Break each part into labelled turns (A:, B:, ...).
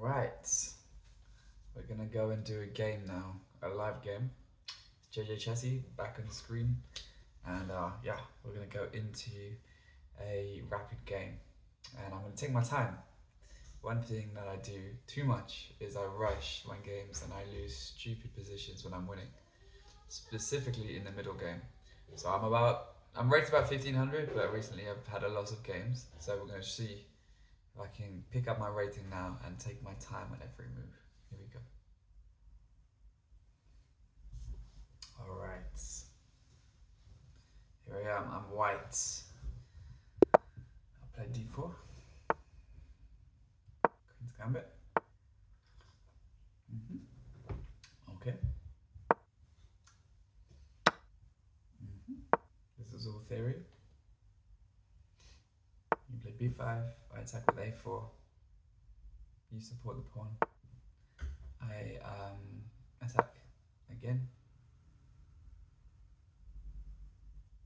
A: Alright, we're gonna go and do a game now, a live game. JJ Chessy back on the screen, and yeah, we're gonna go into a rapid game, and I'm gonna take my time. One thing that I do too much is I rush my games and I lose stupid positions when I'm winning, specifically in the middle game. So I'm rated about 1500, but recently I've had a lot of games, so we're gonna see if I can pick up my rating now and take my time on every move. Here we go. Alright. Here I am, I'm white. I'll play d4. Queen's Gambit. Okay. This is all theory. You play b5, I attack with a4. You support the pawn. I attack again.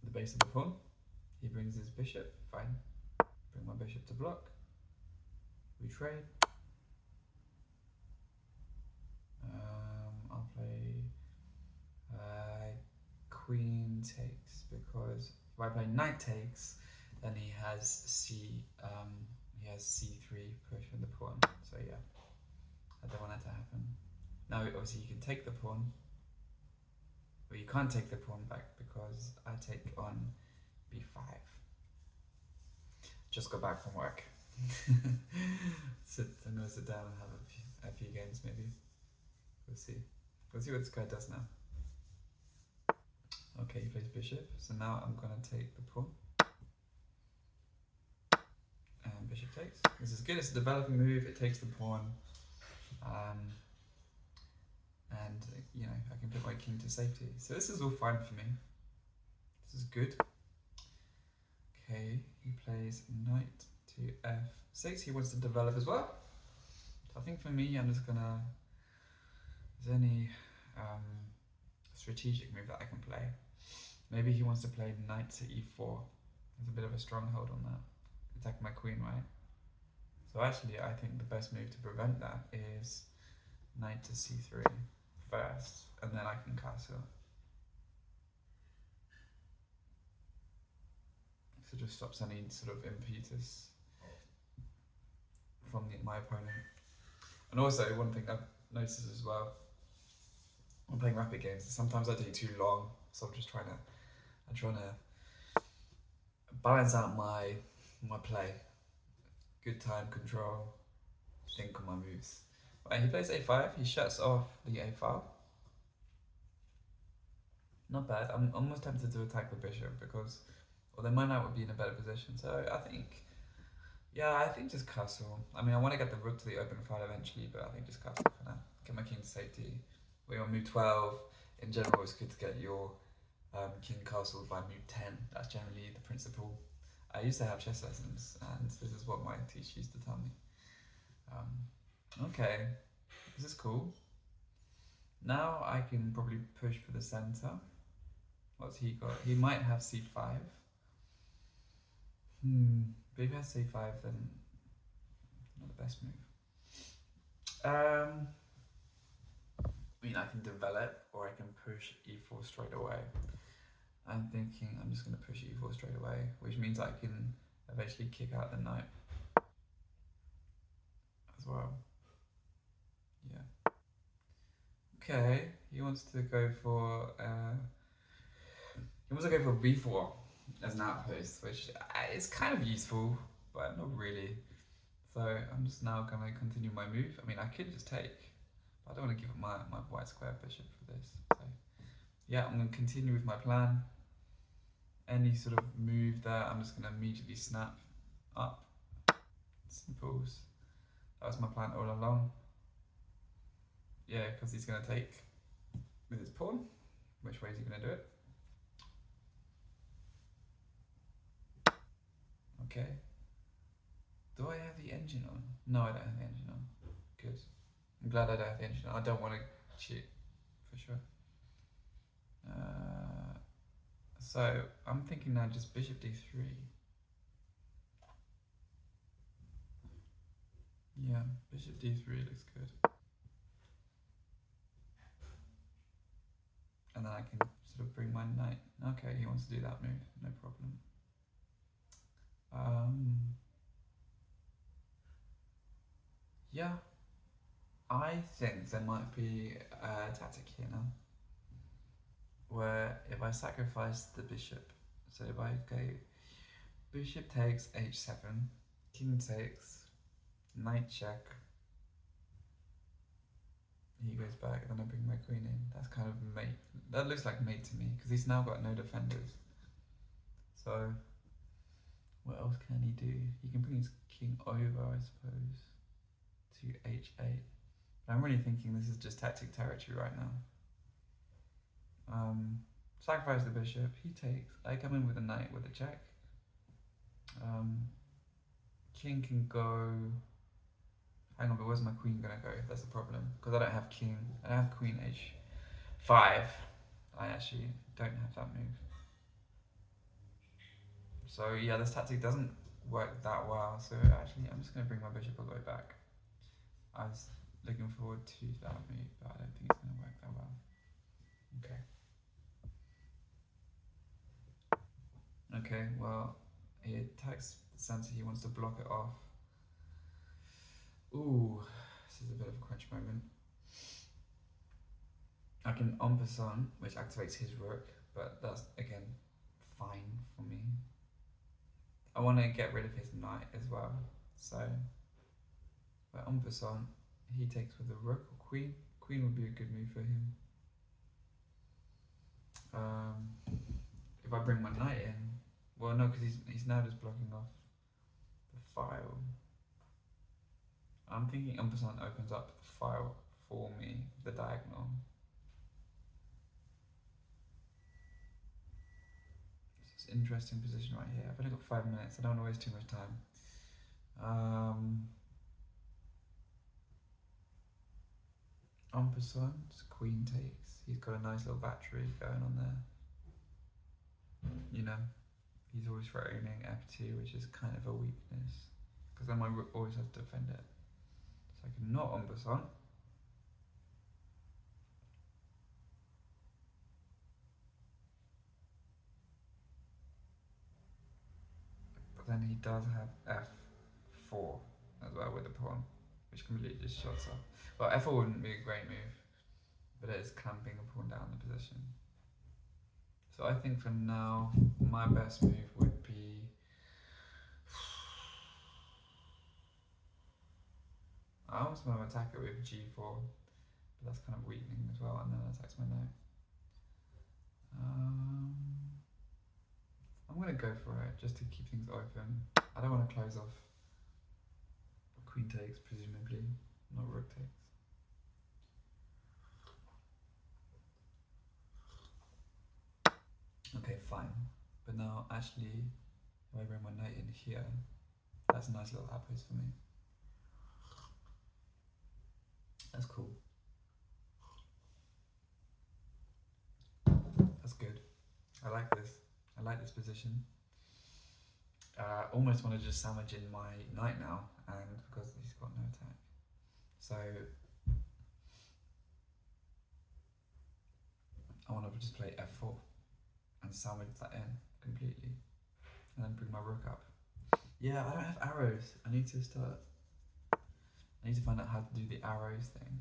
A: The base of the pawn. He brings his bishop, fine. Bring my bishop to block. We trade. I'll play queen takes, because if I play knight takes, then he has c3 pushing the pawn. So yeah, I don't want that to happen. Now obviously you can take the pawn, but you can't take the pawn back because I take on b5. Just got back from work. I'm gonna sit down and have a few games maybe. We'll see. We'll see what this guy does now. Okay, he plays bishop, so now I'm gonna take the pawn. And bishop takes. This is good, it's a developing move, it takes the pawn. And you know, I can put my king to safety. So this is all fine for me. This is good. Okay, he plays knight to f6. He wants to develop as well. So I think for me, I'm just gonna, is there any strategic move that I can play? Maybe he wants to play knight to e4. There's a bit of a stronghold on that. Attack my queen, right? So actually, I think the best move to prevent that is knight to c3 first, and then I can castle. So just stops any sort of impetus from my opponent. And also, one thing I've noticed as well, when playing rapid games, sometimes I do too long, so I'm trying to balance out my play. Good time control, think on my moves. Right, he plays a5, he shuts off the a file. Not bad. I'm almost tempted to attack the bishop because, although my knight would be in a better position, so I think just castle. I mean, I want to get the rook to the open file eventually, but I think just castle for now. Get my king to safety. We're on move 12. In general, it's good to get your king castled by move 10. That's generally the principle. I used to have chess lessons, and this is what my teacher used to tell me. Okay, this is cool. Now I can probably push for the center. What's he got? He might have c5. But if he has c5, then not the best move. I mean, I can develop, or I can push e4 straight away. I'm thinking I'm just going to push e4 straight away, which means I can eventually kick out the knight as well. Yeah. Okay, he wants to go for b4 as an outpost, which is kind of useful, but not really. So I'm just now going to continue my move. I mean, I could just take, but I don't want to give up my white square bishop for this. So yeah, I'm going to continue with my plan. Any sort of move there, I'm just going to immediately snap up. Simples. That was my plan all along. Yeah, because he's going to take with his pawn. Which way is he going to do it? Okay. Do I have the engine on? No, I don't have the engine on. Good. I'm glad I don't have the engine on. I don't want to cheat, for sure. So I'm thinking now just bishop d3. Yeah, bishop d3 looks good. And then I can sort of bring my knight. Okay, he wants to do that move, no problem. Yeah, I think there might be a tactic here now, where if I sacrifice the bishop, so if I go bishop takes h7, king takes, knight check, he goes back, then I bring my queen in. That's kind of mate. That looks like mate to me, because he's now got no defenders. So, what else can he do? He can bring his king over, I suppose, to h8. But I'm really thinking this is just tactic territory right now. Sacrifice the bishop, he takes. I come in with a knight with a check. King can go. Hang on, but where's my queen gonna go? That's the problem. Because I don't have king. I don't have queen h5. I actually don't have that move. So yeah, this tactic doesn't work that well. So actually, I'm just gonna bring my bishop all the way back. I was looking forward to that move, but I don't think it's gonna work that well. Okay. Okay, well, he attacks the center, he wants to block it off. Ooh, this is a bit of a crunch moment. I can en passant, which activates his rook, but that's, again, fine for me. I want to get rid of his knight as well, so by en passant, he takes with a rook or queen. Queen would be a good move for him. If I bring my knight in, well, no, because he's now just blocking off the file. I'm thinking en passant opens up the file for me, the diagonal. It's an interesting position right here. I've only got 5 minutes, I don't want to waste too much time. En passant, queen takes. He's got a nice little battery going on there. You know, he's always threatening f2, which is kind of a weakness, because then my rook always has to defend it. So I can not en passant. But then he does have f4 as well with the pawn, which completely just shuts off. Well, f4 wouldn't be a great move, but it is clamping a pawn down the position. So I think for now, my best move would be... I almost want to attack it with g4, but that's kind of weakening as well, and then attacks my knight. I'm going to go for it, just to keep things open. I don't want to close off. Queen takes, presumably, not rook takes. Okay, fine. But now, actually, if I bring my knight in here, that's a nice little outpost for me. That's cool. That's good. I like this. I like this position. Almost want to just sandwich in my knight now, and because he's got no attack. So I want to just play f4 and sandwich that in completely, and then bring my rook up. Yeah, I don't have arrows. I need to find out how to do the arrows thing.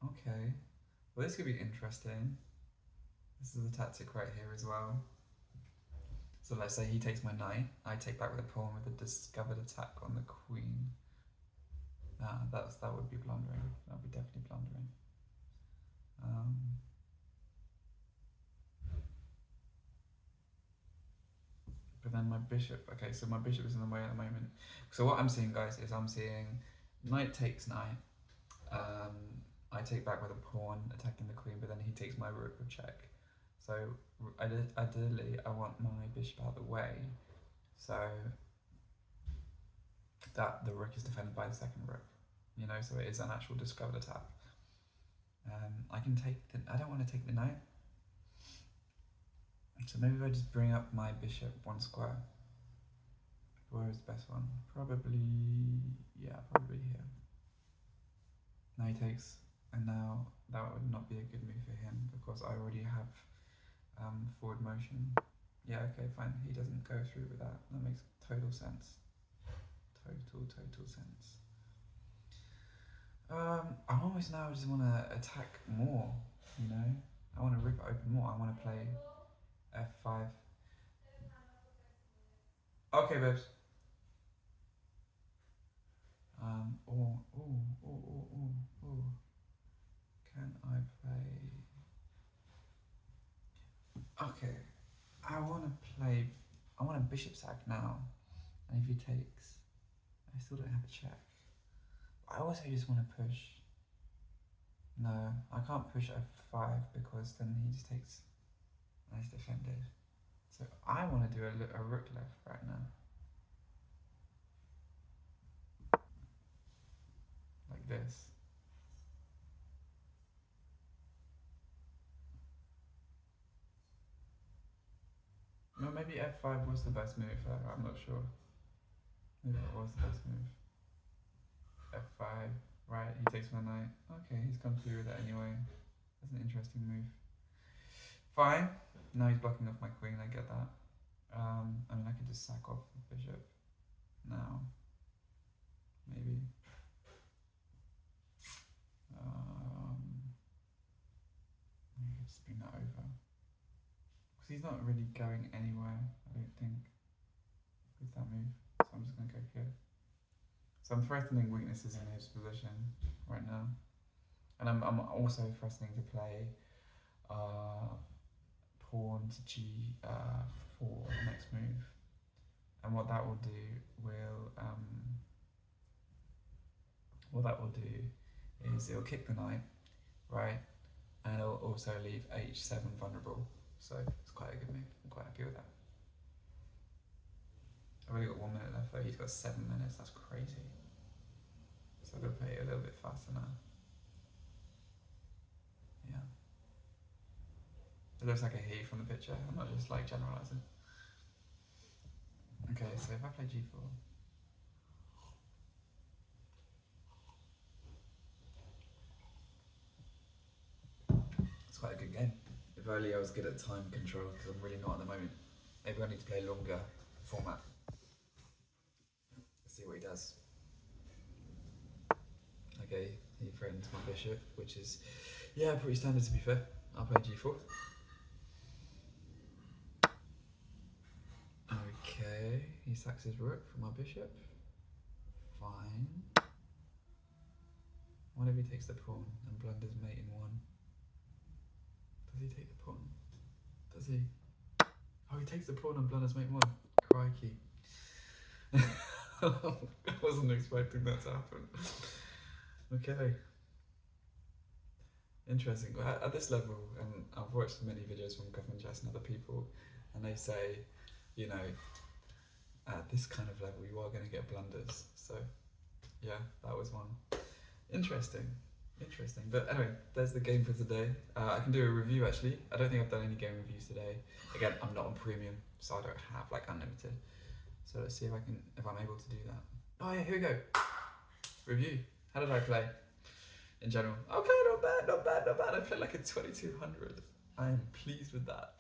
A: Okay. Well, this could be interesting. This is a tactic right here as well. So let's say he takes my knight, I take back with a pawn with a discovered attack on the queen. That would be blundering. That would be definitely blundering. But then my bishop, okay, so my bishop is in the way at the moment. So what I'm seeing, guys, is I'm seeing knight takes knight. I take back with a pawn, attacking the queen, but then he takes my rook with check. So ideally, I want my bishop out of the way, so that the rook is defended by the second rook. You know, so it is an actual discovered attack. I can take I don't want to take the knight. So maybe if I just bring up my bishop one square. Where is the best one? Probably, yeah, probably here. Now he takes, and now that would not be a good move for him because I already have forward motion. Yeah, okay, fine. He doesn't go through with that. That makes total sense. Total sense. I almost now just want to attack more, you know? I want to rip it open more. I want to play f5. Okay, babes. Can I play? Okay, I want to play. I want a bishop sack now, and if he takes, I still don't have a check. I also just want to push. No, I can't push f5 because then he just takes. And he's defended. So I want to do a rook left right now. Like this. No, maybe f5 was the best move. I'm not sure. Maybe it was the best move. f5, right? He takes my knight. Okay, he's come through with that anyway. That's an interesting move. Fine. Now he's blocking off my queen. I get that. I mean, I could just sack off the bishop now. Maybe. I could just bring that over. Because he's not really going anywhere, I don't think, with that move. So I'm just going to go here. So I'm threatening weaknesses in his position right now. And I'm also threatening to play pawn to g4 the next move. And what that will do is it'll kick the knight, right? And it'll also leave h7 vulnerable. So it's quite a good move. I'm quite happy with that. I've only got 1 minute left though. He's got 7 minutes. That's crazy. So I'm going to play it a little bit faster now. Yeah. It looks like a he from the picture. I'm not just like generalizing. Okay, so if I play g4. It's quite a good game. If only I was good at time control, because I'm really not at the moment. Maybe I need to play a longer format. Let's see what he does. Okay, he threatens my bishop, which is, yeah, pretty standard to be fair. I'll play g4. Okay, he sacks his rook for my bishop. Fine. What if he takes the pawn and blunders mate in 1? Does he take the pawn? Does he? Oh, he takes the pawn and blunders mate in 1. Crikey. I wasn't expecting that to happen. Okay. Interesting. At this level, and I've watched many videos from Government Chess and other people, and they say, you know, at this kind of level, you are going to get blunders. So, yeah, that was one. Interesting. But anyway, there's the game for today. I can do a review actually. I don't think I've done any game reviews today. Again, I'm not on premium, so I don't have like unlimited. So let's see if I'm able to do that. Oh yeah, here we go. Review. How did I play? In general. Okay, not bad. I played like a 2200. I am pleased with that.